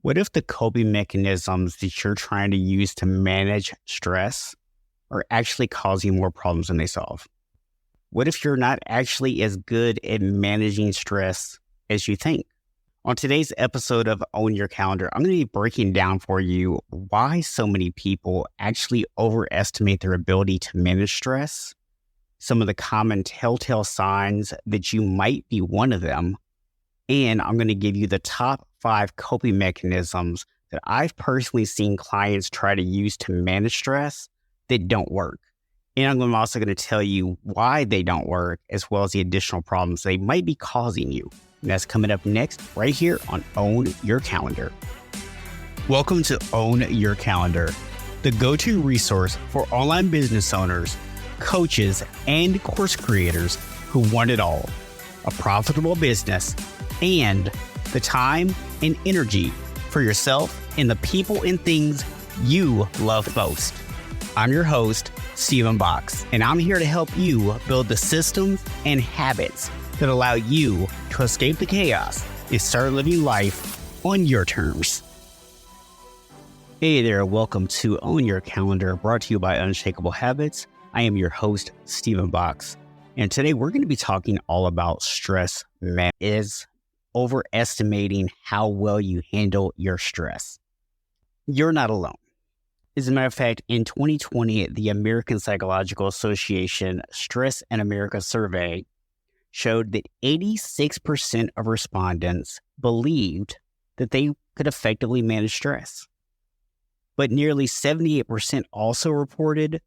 What if the coping mechanisms that you're trying to use to manage stress are actually causing more problems than they solve? What if you're not actually as good at managing stress as you think? On today's episode of Own Your Calendar, I'm going to be breaking down for you why so many people actually overestimate their ability to manage stress, some of the common telltale signs that you might be one of them, and I'm going to give you the top 5 coping mechanisms that I've personally seen clients try to use to manage stress that don't work. And I'm also going to tell you why they don't work, as well as the additional problems they might be causing you. And that's coming up next, right here on Own Your Calendar. Welcome to Own Your Calendar, the go-to resource for online business owners, coaches, and course creators who want it all: a profitable business and the time and energy for yourself and the people and things you love most. I'm your host, Stephen Box, and I'm here to help you build the systems and habits that allow you to escape the chaos and start living life on your terms. Hey there, welcome to Own Your Calendar, brought to you by Unshakable Habits. I am your host, Stephen Box, and today we're going to be talking all about stress management, overestimating how well you handle your stress. You're not alone. As a matter of fact, in 2020, the American Psychological Association Stress in America survey showed that 86% of respondents believed that they could effectively manage stress. But nearly 78% also reported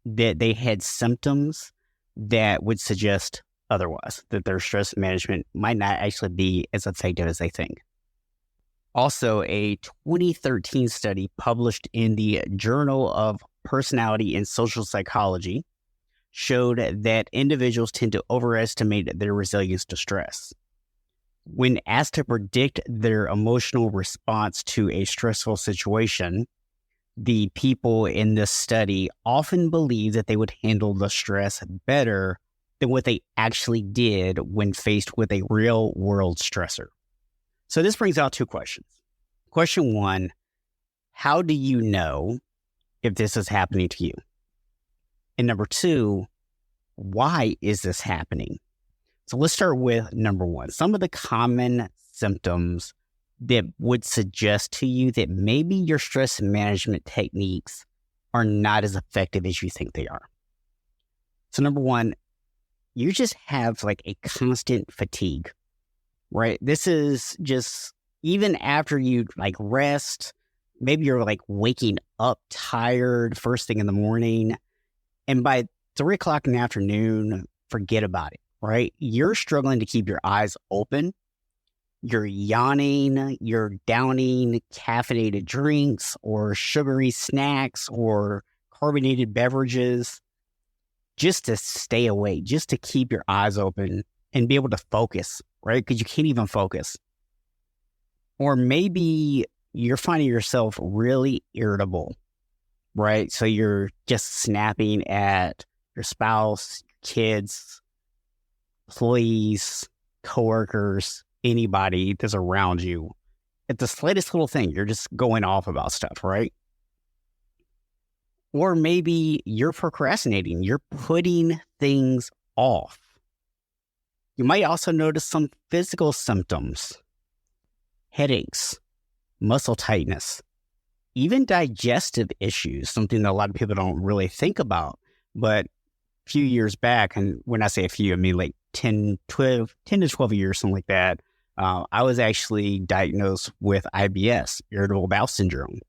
that they had symptoms that would suggest otherwise, that their stress management might not actually be as effective as they think. Also, a 2013 study published in the Journal of Personality and Social Psychology showed that individuals tend to overestimate their resilience to stress. When asked to predict their emotional response to a stressful situation, the people in this study often believed that they would handle the stress better than what they actually did when faced with a real-world stressor. So this brings out 2 questions. Question 1, how do you know if this is happening to you? And number 2, why is this happening? So let's start with number 1. Some of the common symptoms that would suggest to you that maybe your stress management techniques are not as effective as you think they are. So number 1, you just have like a constant fatigue, right? This is just, even after you like rest, maybe you're like waking up tired first thing in the morning, and by 3 o'clock in the afternoon, forget about it, right? You're struggling to keep your eyes open. You're yawning, you're downing caffeinated drinks or sugary snacks or carbonated beverages just to stay awake, just to keep your eyes open and be able to focus, right? Because you can't even focus. Or maybe you're finding yourself really irritable, right? So you're just snapping at your spouse, kids, employees, coworkers, anybody that's around you. At the slightest little thing, you're just going off about stuff, right? Or maybe you're procrastinating. You're putting things off. You might also notice some physical symptoms: headaches, muscle tightness, even digestive issues, something that a lot of people don't really think about. But a few years back, and when I say a few, I mean like 10 to 12 years, something like that, I was actually diagnosed with IBS, irritable bowel syndrome.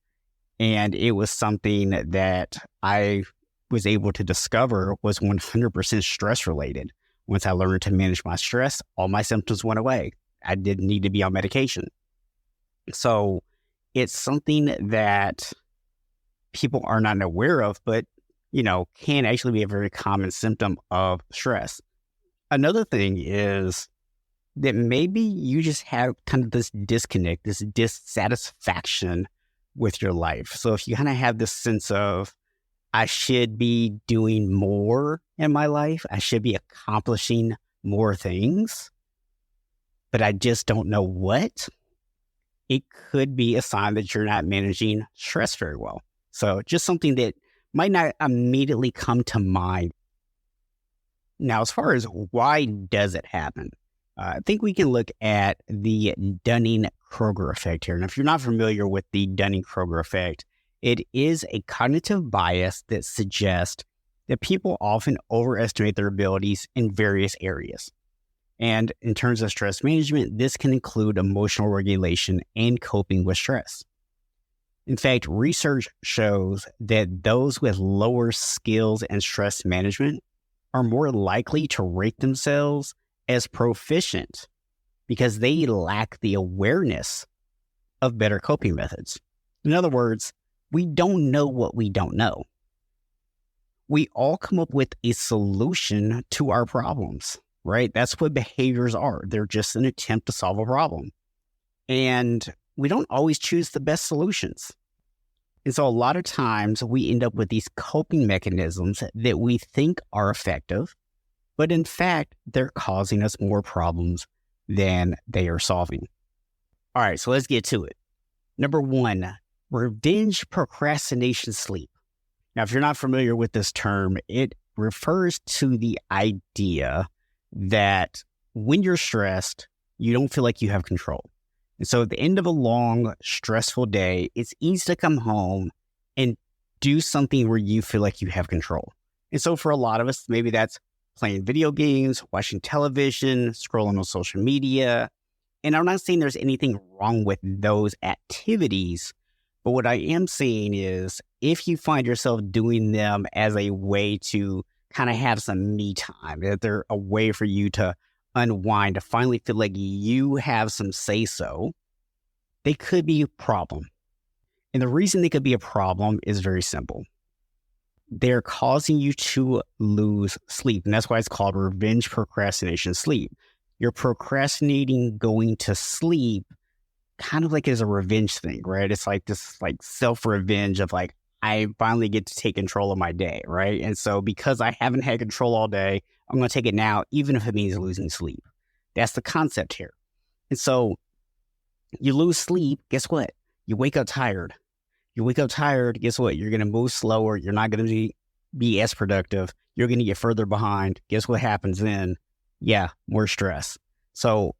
And it was something that I was able to discover was 100% stress related. Once I learned to manage my stress, all my symptoms went away. I didn't need to be on medication. So it's something that people are not aware of, but, can actually be a very common symptom of stress. Another thing is that maybe you just have kind of this disconnect, this dissatisfaction with your life. So if you kind of have this sense of, I should be doing more in my life, I should be accomplishing more things, but I just don't know what, it could be a sign that you're not managing stress very well. So just something that might not immediately come to mind. Now, as far as why does it happen, I think we can look at the Dunning-Kruger effect here. And if you're not familiar with the Dunning-Kruger effect, it is a cognitive bias that suggests that people often overestimate their abilities in various areas. And in terms of stress management, this can include emotional regulation and coping with stress. In fact, research shows that those with lower skills in stress management are more likely to rate themselves as proficient because they lack the awareness of better coping methods. In other words, we don't know what we don't know. We all come up with a solution to our problems, right? That's what behaviors are. They're just an attempt to solve a problem. And we don't always choose the best solutions. And so a lot of times we end up with these coping mechanisms that we think are effective, but in fact, they're causing us more problems than they are solving. All right, so let's get to it. Number 1, revenge procrastination sleep. Now, if you're not familiar with this term, it refers to the idea that when you're stressed, you don't feel like you have control. And so at the end of a long, stressful day, it's easy to come home and do something where you feel like you have control. And so for a lot of us, maybe that's playing video games, watching television, scrolling on social media. And I'm not saying there's anything wrong with those activities, but what I am saying is if you find yourself doing them as a way to kind of have some me time, that they're a way for you to unwind, to finally feel like you have some say-so, they could be a problem. And the reason they could be a problem is very simple. They're causing you to lose sleep. And that's why it's called revenge procrastination sleep. You're procrastinating going to sleep kind of like as a revenge thing, right? It's like this like self-revenge of like, I finally get to take control of my day, right? And so because I haven't had control all day, I'm going to take it now, even if it means losing sleep. That's the concept here. And so you lose sleep, guess what? You wake up tired. You wake up tired, guess what? You're going to move slower. You're not going to be as productive. You're going to get further behind. Guess what happens then? Yeah, more stress. So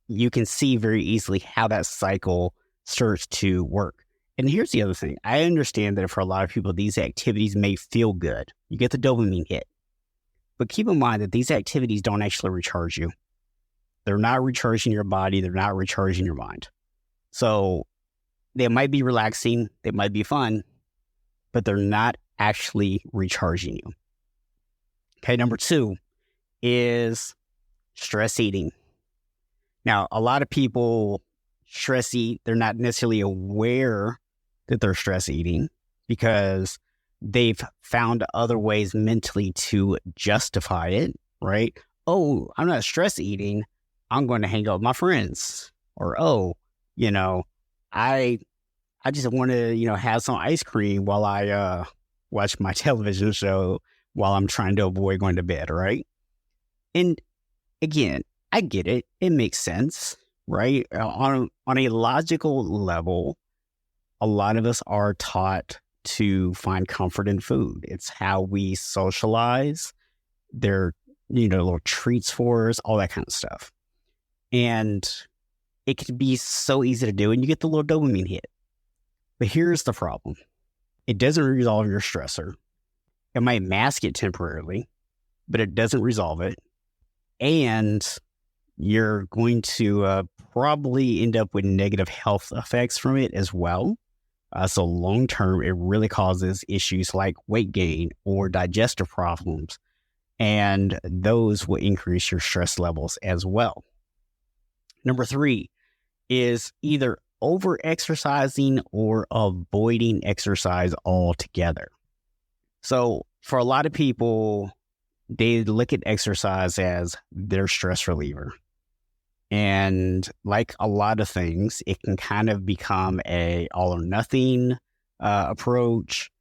you can see very easily how that cycle starts to work. And here's the other thing. I understand that for a lot of people, these activities may feel good. You get the dopamine hit. But keep in mind that these activities don't actually recharge you. They're not recharging your body. They're not recharging your mind. So they might be relaxing. They might be fun, but they're not actually recharging you. Okay, number 2 is stress eating. Now, a lot of people stress eat. They're not necessarily aware that they're stress eating because they've found other ways mentally to justify it, right? Oh, I'm not stress eating. I'm going to hang out with my friends. Or, oh, I just want to, have some ice cream while I watch my television show while I'm trying to avoid going to bed, right? And again, I get it. It makes sense, right? On a logical level, a lot of us are taught to find comfort in food. It's how we socialize. They're, little treats for us, all that kind of stuff. And it can be so easy to do, and you get the little dopamine hit. But here's the problem. It doesn't resolve your stressor. It might mask it temporarily, but it doesn't resolve it. And you're going to probably end up with negative health effects from it as well. So long term, it really causes issues like weight gain or digestive problems. And those will increase your stress levels as well. Number 3 is either over-exercising or avoiding exercise altogether. So for a lot of people, they look at exercise as their stress reliever. And like a lot of things, it can kind of become a all or nothing approach,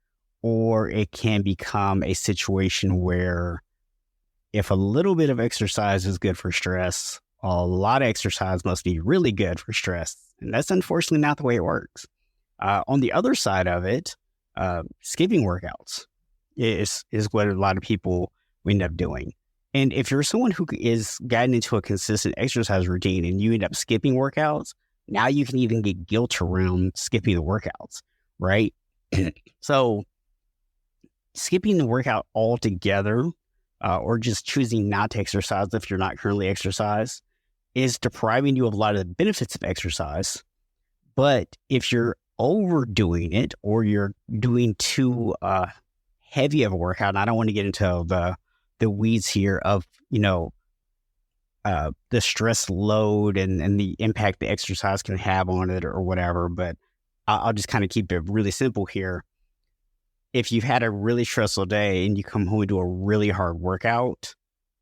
or it can become a situation where if a little bit of exercise is good for stress, a lot of exercise must be really good for stress. And that's unfortunately not the way it works. On the other side of it, skipping workouts is what a lot of people end up doing. And if you're someone who is gotten into a consistent exercise routine and you end up skipping workouts, now you can even get guilt around skipping the workouts, right? So skipping the workout altogether, or just choosing not to exercise if you're not currently exercise, is depriving you of a lot of the benefits of exercise. But if you're overdoing it or you're doing too heavy of a workout, and I don't want to get into the weeds here of, the stress load and the impact the exercise can have on it or whatever, but I'll just kind of keep it really simple here. If you've had a really stressful day and you come home and do a really hard workout,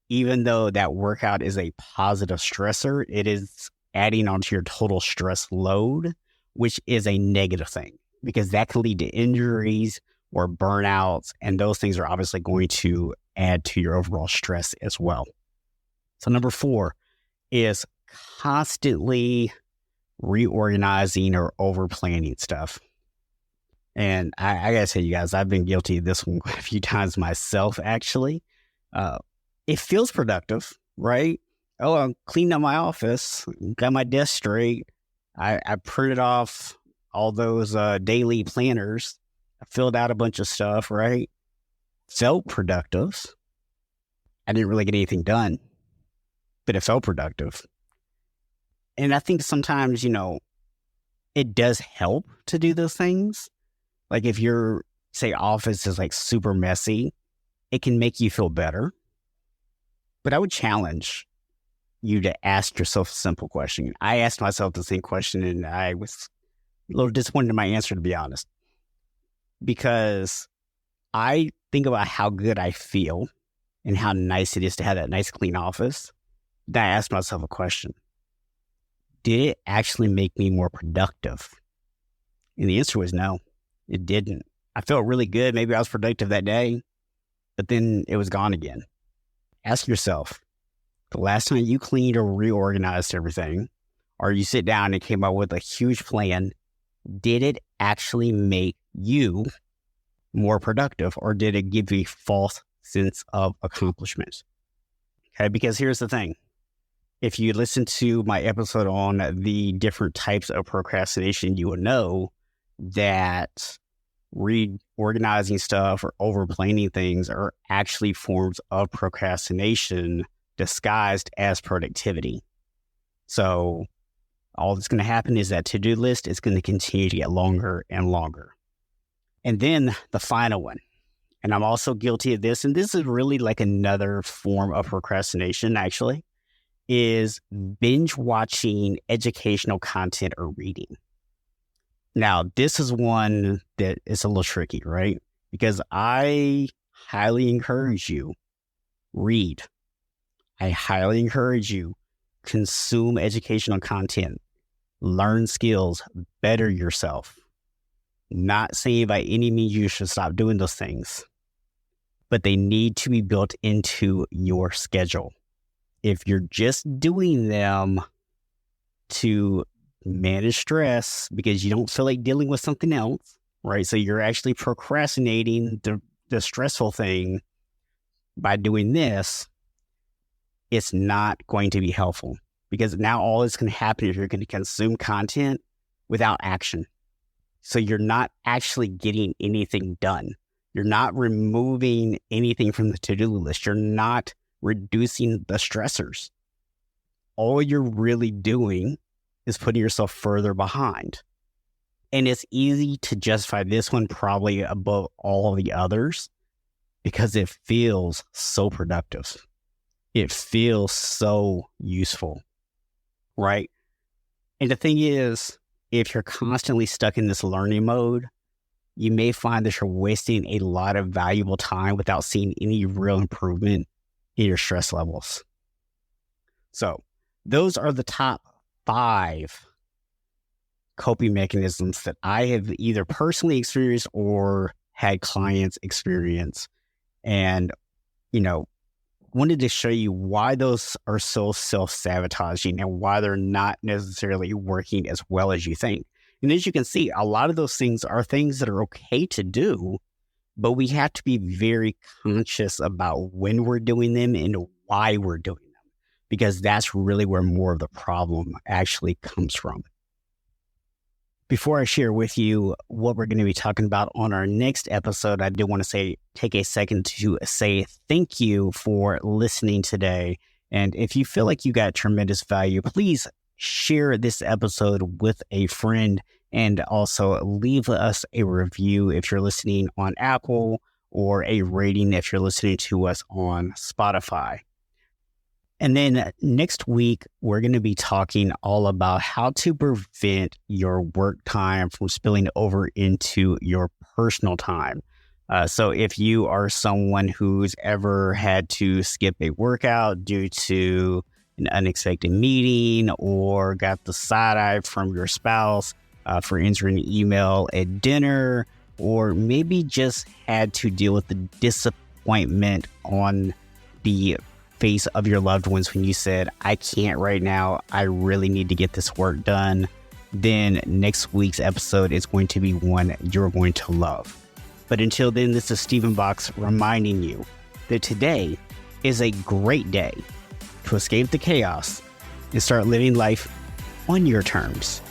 even though that workout is a positive stressor, it is adding onto your total stress load, which is a negative thing because that can lead to injuries or burnouts. And those things are obviously going to add to your overall stress as well. So number 4 is constantly reorganizing or over planning stuff. And I gotta say, you guys, I've been guilty of this one quite a few times myself, actually. It feels productive, right? Oh, I'm cleaning up my office, got my desk straight. I printed off all those daily planners. I filled out a bunch of stuff, right? Felt productive. I didn't really get anything done, but it felt productive. And I think sometimes, it does help to do those things. Like if your, say, office is like super messy, it can make you feel better. But I would challenge you to ask yourself a simple question. I asked myself the same question and I was a little disappointed in my answer, to be honest, because I think about how good I feel and how nice it is to have that nice clean office. Then I asked myself a question. Did it actually make me more productive? And the answer was no. It didn't. I felt really good. Maybe I was productive that day, but then it was gone again. Ask yourself, the last time you cleaned or reorganized everything, or you sit down and came up with a huge plan, did it actually make you more productive or did it give you a false sense of accomplishment? Okay, because here's the thing. If you listen to my episode on the different types of procrastination, you will know that reorganizing stuff or over planning things are actually forms of procrastination disguised as productivity. So all that's going to happen is that to-do list is going to continue to get longer and longer. And then the final one, and I'm also guilty of this, and this is really like another form of procrastination actually, is binge watching educational content or reading. Now, this is one that is a little tricky, right? Because I highly encourage you, read. I highly encourage you, consume educational content, learn skills, better yourself. Not saying by any means you should stop doing those things, but they need to be built into your schedule. If you're just doing them to manage stress because you don't feel like dealing with something else, right? So you're actually procrastinating the stressful thing by doing this, it's not going to be helpful because now all that's going to happen is you're going to consume content without action. So you're not actually getting anything done. You're not removing anything from the to-do list. You're not reducing the stressors. All you're really doing is putting yourself further behind. And it's easy to justify this one probably above all the others because it feels so productive. It feels so useful, right? And the thing is, if you're constantly stuck in this learning mode, you may find that you're wasting a lot of valuable time without seeing any real improvement in your stress levels. So those are the top 5 coping mechanisms that I have either personally experienced or had clients experience. And, wanted to show you why those are so self-sabotaging and why they're not necessarily working as well as you think. And as you can see, a lot of those things are things that are okay to do, but we have to be very conscious about when we're doing them and why we're doing them, because that's really where more of the problem actually comes from. Before I share with you what we're going to be talking about on our next episode, I do want to take a second to say thank you for listening today. And if you feel like you got tremendous value, please share this episode with a friend and also leave us a review if you're listening on Apple, or a rating if you're listening to us on Spotify. And then next week, we're going to be talking all about how to prevent your work time from spilling over into your personal time. So if you are someone who's ever had to skip a workout due to an unexpected meeting, or got the side eye from your spouse for answering an email at dinner, or maybe just had to deal with the disappointment on the face of your loved ones when you said, I can't right now, I really need to get this work done, then next week's episode is going to be one you're going to love. But until then, this is Stephen Box reminding you that today is a great day to escape the chaos and start living life on your terms.